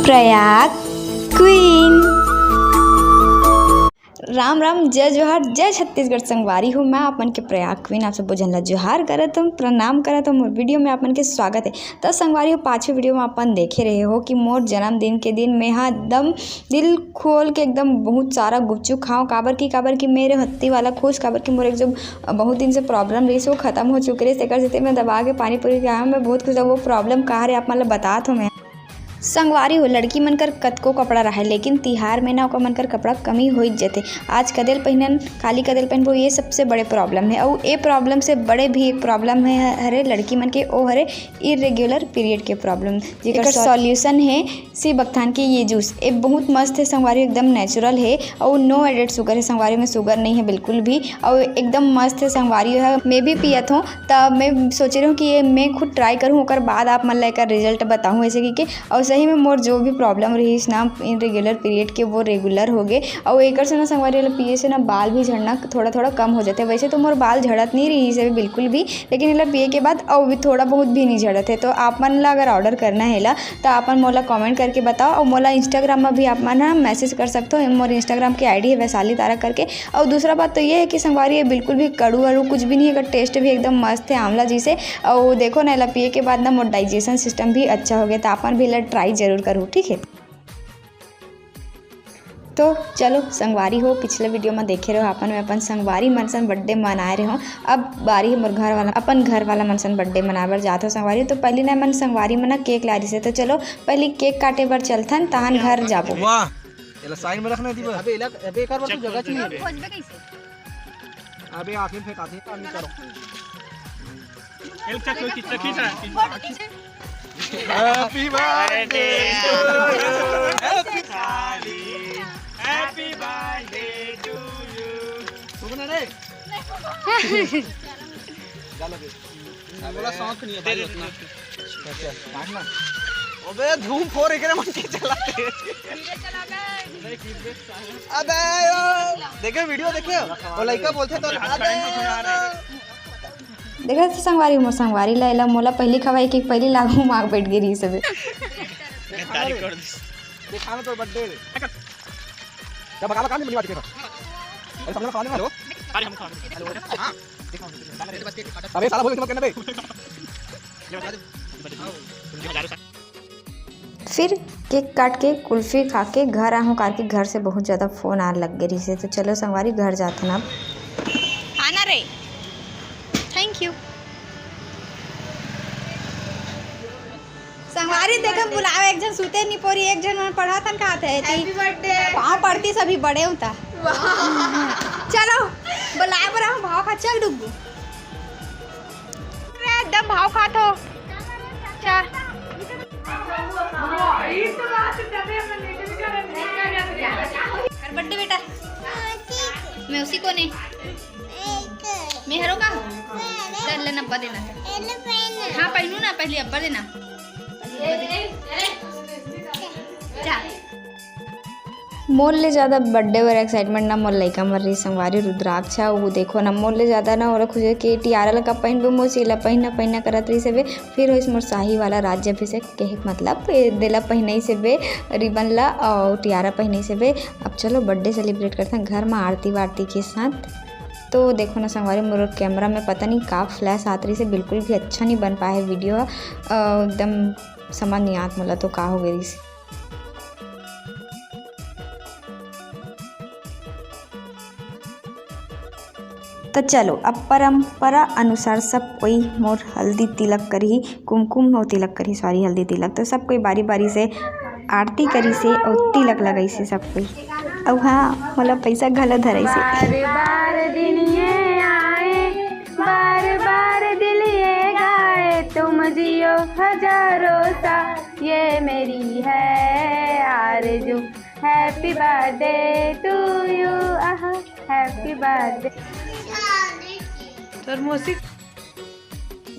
Prayag queen. Ram Ram, जय जोहार, जय छत्तीसगढ़। संगवारी हूँ मैं अपन के प्रयाग क्वीन। आप सब जनला जोहार करत हूँ, प्रणाम करत हूँ। मोर वीडियो में अपन के स्वागत है। तो संगवारी हो, पाँचवें वीडियो में अपन देखे रहे हो कि मोर जन्मदिन के दिन मैं एकदम दिल खोल के एकदम बहुत सारा गुपचुप खाऊँ। काबर की मेरे हत्ती वाला खुश, काबर की मोर एक जो बहुत दिन से प्रॉब्लम रही वो खत्म हो चुके रही। तेकर सेते मैं दबा के पानी पूरी खाया। मैं बहुत खुश हूँ। वो प्रॉब्लम कहाँ रहे आप मतलब बतात हो। मैं संगवारी हो, लड़की मन कर कतको कपड़ा रहे लेकिन तिहार में ना ओकर मन कर कपड़ा कमी हो जाते। आज कदेल पहनन, खाली कदेल पहनबो, ये सबसे बड़े प्रॉब्लम है। और ये प्रॉब्लम से बड़े भी एक प्रॉब्लम है हरे लड़की मन के, ओ हरे इरेगुलर पीरियड के प्रॉब्लम, जेकर सॉल्यूशन है सी बकथान के ये जूस। ये बहुत मस्त है संगवारी, एकदम नेचुरल है और नो एडेड शुगर है। संगवारी में शुगर नहीं है बिल्कुल भी और एकदम मस्त है संगवारी है। मैं भी पियत हूँ, तब मैं सोच रही हूँ कि ये मैं खुद ट्राई करूँ, ओकर बाद आप मन लेकर रिजल्ट बताऊँ ऐसे कि और सही में मोर जो भी प्रॉब्लम रही इस ना इरेगुलर पीरियड के वो रेगुलर हो गए। और एक से ना संगवारी वाला पिए से ना बाल भी झड़ना थोड़ा थोड़ा कम हो जाते। वैसे तो मोर बाल झड़त नहीं रही से बिल्कुल भी, लेकिन इला पिए के बाद और भी थोड़ा बहुत भी नहीं झड़त है। तो आप मन ला अगर ऑर्डर करना है ला तो आप मन मोला कमेंट करके बताओ। और मोला इंस्टाग्राम में भी आप मन मैसेज कर सकते हो। मोर इंस्टाग्राम की आईडी है वैशाली तारा करके। और दूसरा बात तो ये है कि संगवारी ये बिल्कुल भी कड़ू वड़ू कुछ भी नहीं है, अगर टेस्ट भी एकदम मस्त है आंवला जी से। और देखो ना इला पिए के बाद ना मोर डाइजेशन सिस्टम भी अच्छा हो गया। तो अपन भी इला ट्राई जरूर करूँ, ठीक है। तो चलो संगवारी हो, पिछले वीडियो में देखे रहो अपन संगवारी मनसन बर्थडे मनाए रहे हो। अब बारी है मोर घर वाला मनसन बर्थडे मनाए बर जात हो संगवारी। तो पहली ना मन संगवारी मना केक ला रही से, तो चलो पहले केक काटे बर चलथन, तहन घर जाबो। वाह, एला साइन में रखना दीबा। अबे एक बार तू जगह चाहिए। खोजबे कैसे? अबे आखिर फेंक आती काम नहीं करो। हेल्प चेक कोई कितना खींचा। Happy birthday to you, happy birthday to you. तू बना रे चलो बे बोला शौक नहीं है भाई उतना। अच्छा काटना। अबे धूम फोड़ एकरे मन के चलाते धीरे चला बे। अबे देखे वीडियो देखे वो लड़का बोलते तो देखा संगवारी मोर संगवारी ला मोला पहली खवाई कि पहली लागू मांग बैठ गई रही सब। तारीफ कर दे खाना तो बर्थडे जब बकाला काम नहीं बनवा दिखेगा। अरे सब लोग खाने वाले हो। अरे हम खा हां अबे साला बोल के मत करना बे। फिर केक काट के कुल्फी खा के घर आहूँ करके घर से बहुत ज़्यादा फ़ोन आने लग गई से। तो चलो संगवारी घर जाते ना आना रे। थैंक यू संगवारी देखा बुलावे, एक जन सुते नहीं पोरी, एक जन मन पढ़ा थन खाते है। हैप्पी बर्थडे पाँव पढ़ती सभी बड़े होता। चलो बुलाए पर हम भाव खा चल डुगू एकदम भाव खात हो। चल हर बर्थडे बेटा मैं उसी को नहीं मैं हरो का कर लेना अब्बा देना। हाँ पहनू ना, पहले अब्बा देना। जा मोल ले ज़्यादा बर्थडे वर एक्साइटमेंट ना मोल लइका मर रही संगवारी रुद्राक्ष वो देखो ना मोल ले ज़्यादा ना और खुजे के टियारा लगा पहन बो मोर सीला पहना करत रही से बे। फिर होइस मोर शाही वाला राज्याभिषेक के मतलब देला पहनई से बे रिबन ला और टियारा पहनई से बे। अब चलो बर्थडे सेलिब्रेट करते हैं घर में आरती वारती के साथ। तो देखो ना संगवारी मोर कैमरा में पता नहीं का फ्लैश आत रही से, बिल्कुल भी अच्छा नहीं बन पाया है वीडियो। एकदम समझ नहीं आत मोला तो का हो गई से। तो चलो अब परंपरा अनुसार सब कोई मोर हल्दी तिलक करी, कुमकुम हो तिलक करी, सॉरी हल्दी तिलक। तो सब कोई बारी बारी से आरती करी से और तिलक लगाई से सब कोई। और हाँ मतलब पैसा घला धराई से। बार बार दिन ये आए, बार बार दिल ये गाए, तुम जियो हजारों सा, ये मेरी है आरज़ू। Happy birthday to you, happy birthday.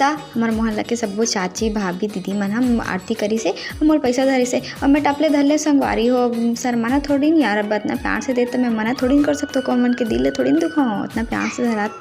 हमार मोहल्ला के सब्बो चाची भाभी दीदी मन हम आरती करी से मोर पैसा धरी से। और मैं टपले धरले संगवारी हो शर्माना थोड़ी नहीं यार, अब इतना प्यार से देते मैं मना थोड़ी नहीं कर सकता। कौन मन के दिल थोड़ी नहीं दुखाऊँ, इतना प्यार से धरात।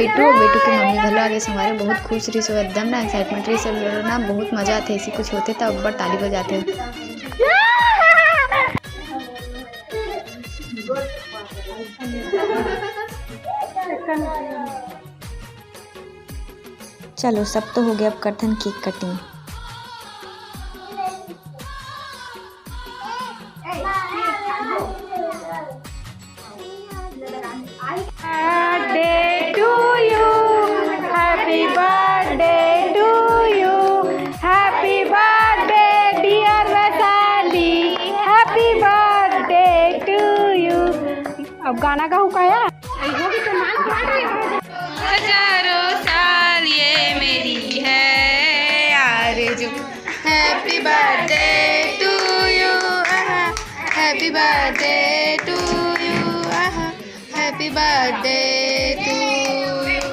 बेटू के मम्मी घलो आगे संगवारी बहुत खुश रही सो एकदम ना एक्साइटमेंट रही सब ना बहुत मजा आते ऐसी कुछ होते तो अब्बर ताली बजाते। चलो सब तो हो गया, अब करते हैं केक कटिंग। अब गाना का हुकाया हजारों साल ये मेरी है आरज़ू। Happy birthday to you, happy birthday to you, happy birthday to you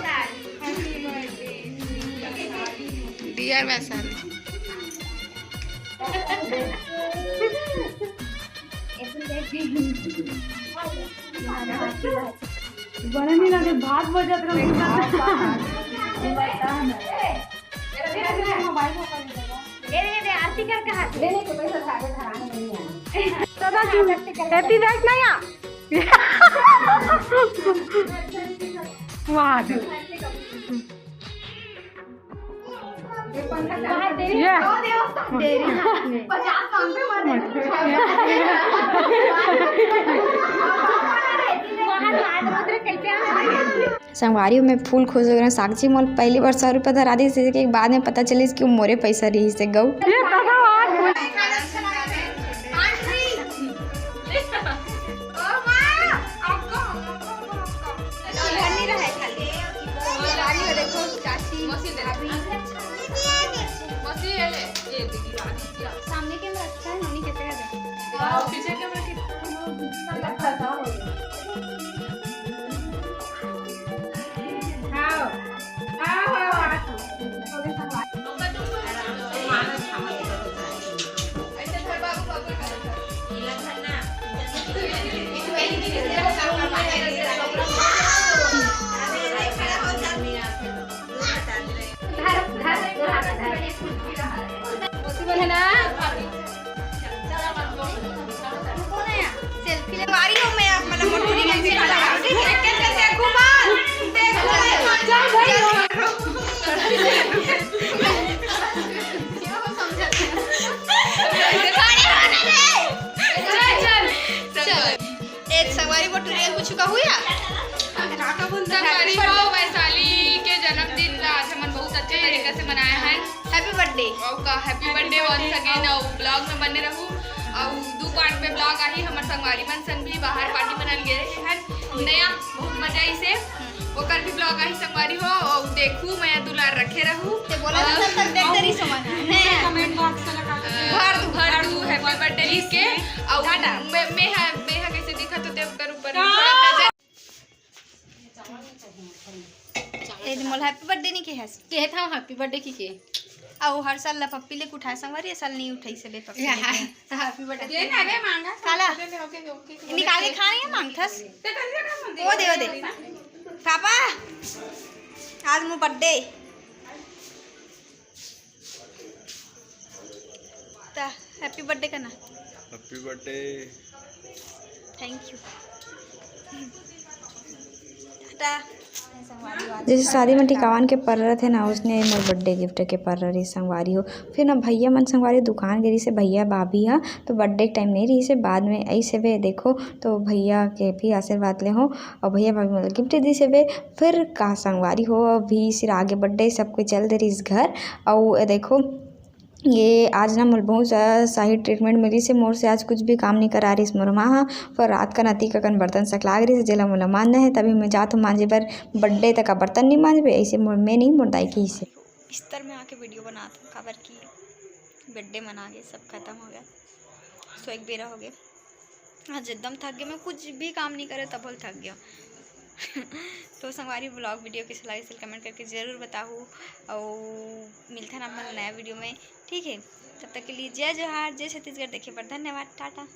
dear Vaishali. बड़ा नहीं लगे भात बजत आरती करके हैप्पी बर्थडे संगवारी में फूल खोज वगैरह साक्षी मोल पहली बार 100 रुपये धरा दी के बाद में पता चली कि मोरे पैसा रही से गऊ। सामने कैमरा अच्छा है, नोनी कैसे पीछे कैमरा पॉसिबल है ना। सेल्फी लगवारी हूं मैं, आप मतलब मोटूरी के पीछे लगा ठीक है। कैसे देखो बाल देखो चल एक सवारी मोटूरी कुछ का हुआ संगवारी हो वैशाली के जन्मदिन आज हमन बहुत अच्छे तरीके से मनाया है। हैप्पी बर्थडे और का हैप्पी बर्थडे वंस अगेन। और ब्लॉग में बने रहू और 2 पार्ट में ब्लॉग आई हमर संगवारी मन सन भी बाहर पार्टी मनल गए है नया बहुत मजा इसे ओकर भी ब्लॉग आई संगवारी हो और देखू मैं दुलार रखे रहू ते बोला सब तक देख दरी समझ है कमेंट बॉक्स में भर दू हैप्पी बर्थडे लिख के और मैं कैसे दिखा तो देव कर ऊपर ए मोल हैप्पी बर्थडे नहीं के था हैप्पी बर्थडे की और हर साल पप्पी ले उठाए संगवारी साल नहीं उठाई से ले पप्पी हैप्पी बर्थडे ये ना रे मांगा काला निकाले खानी है मांगथस ओ दे पापा आज मो बर्थडे ता हैप्पी बर्थडे करना। Happy birthday thank you Tata. जैसे शादी में टिकावन के पर रहे थे ना उसने मोर बर्थडे गिफ्ट के पर रही संगवारी हो। फिर ना भैया मन संगवारी दुकान गई से भैया भाभी हाँ तो बर्थडे के टाइम नहीं रही से बाद में ऐसे वे देखो तो भैया के भी आशीर्वाद ले हो और भैया भाभी मतलब गिफ्ट दी से वे फिर का संगवारी हो अभी सिर आगे बर्थडे सब कोई चल दे रही इस घर। और देखो ये आज ना मोर बहुत ज़्यादा सही ट्रीटमेंट मिली से मोर से आज कुछ भी काम नहीं करा रही इस मोर माँ पर रात का नती का कन बर्तन सक लाग रही से जेला मोला मानना है तभी मैं जात हूँ मांझे पर बर्थडे तक का बर्तन नहीं मांझे ऐसे मोर मैं नहीं मोर दाई की से बिस्तर में आके वीडियो बनाता हूँ खबर की बर्थडे मना गए सब खत्म हो गया सो एक बेरा हो गया आज एकदम थक गया मैं कुछ भी काम नहीं करे तब थक गया तो संगवारी ब्लॉग वीडियो कैसा लगे इसे कमेंट करके ज़रूर बताओ और मिलता है अपना नया वीडियो में, ठीक है। तब तक के लिए जय जोहार, जय छत्तीसगढ़। देखे पर धन्यवाद, टाटा।